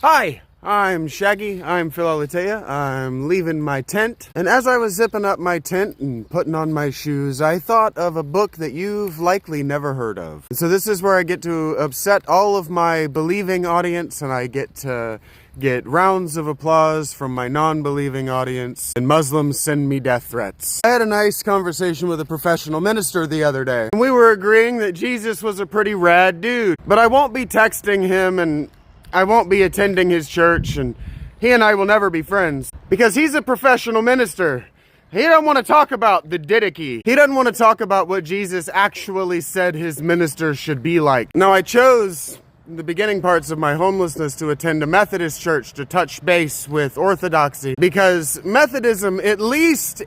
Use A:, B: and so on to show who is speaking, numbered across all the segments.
A: Hi, I'm Shaggy. I'm Phil Alatea. I'm leaving my tent. And as I was zipping up my tent and putting on my shoes, I thought of a book that you've likely never heard of. And so this is where I get to upset all of my believing audience, and I get to get rounds of applause from my non-believing audience, and Muslims send me death threats. I had a nice conversation with a professional minister the other day, and we were agreeing that Jesus was a pretty rad dude. But I won't be texting him, and I won't be attending his church, and he and I will never be friends because he's a professional minister. He doesn't want to talk about the Didache. He doesn't want to talk about what Jesus actually said his ministers should be like. Now, I chose in the beginning parts of my homelessness to attend a Methodist church to touch base with Orthodoxy, because Methodism at least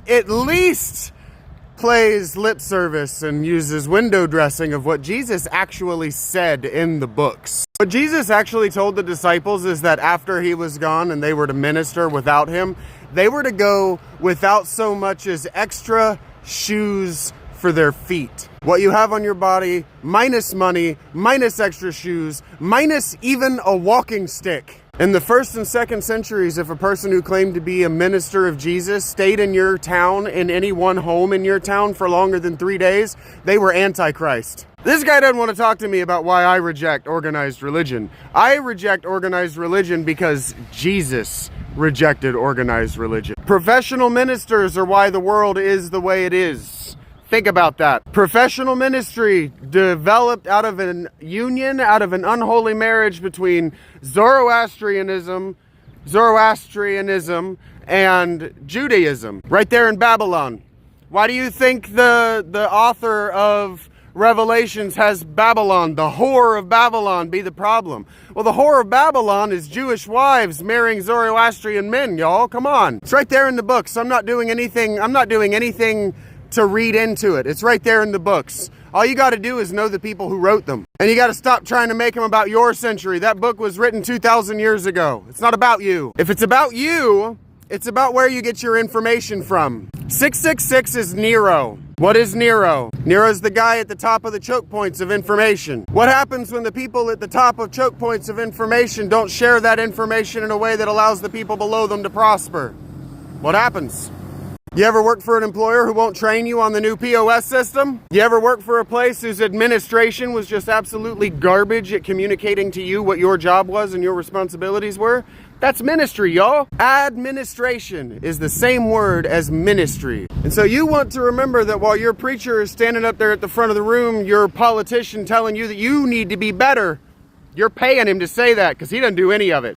A: plays lip service and uses window dressing of what Jesus actually said in the books. What Jesus actually told the disciples is that after he was gone and they were to minister without him, they were to go without so much as extra shoes for their feet. What you have on your body, minus money, minus extra shoes, minus even a walking stick. In the 1st and 2nd centuries, if a person who claimed to be a minister of Jesus stayed in your town, in any one home in your town, for longer than 3 days, they were Antichrist. This guy doesn't want to talk to me about why I reject organized religion. I reject organized religion because Jesus rejected organized religion. Professional ministers are why the world is the way it is. Think about that. Professional ministry developed out of an union, out of an unholy marriage between Zoroastrianism and Judaism, right there in Babylon. Why do you think the author of Revelations has Babylon, the whore of Babylon, be the problem? Well, the whore of Babylon is Jewish wives marrying Zoroastrian men, y'all. Come on. It's right there in the books. I'm not doing anything to read into it. It's right there in the books. All you got to do is know the people who wrote them. And you got to stop trying to make them about your century. That book was written 2,000 years ago. It's not about you. If it's about you, it's about where you get your information from. 666 is Nero. What is Nero? Nero's the guy at the top of the choke points of information. What happens when the people at the top of choke points of information don't share that information in a way that allows the people below them to prosper? What happens? You ever work for an employer who won't train you on the new POS system? You ever work for a place whose administration was just absolutely garbage at communicating to you what your job was and your responsibilities were? That's ministry, y'all. Administration is the same word as ministry. And so you want to remember that while your preacher is standing up there at the front of the room, your politician telling you that you need to be better, you're paying him to say that because he doesn't do any of it.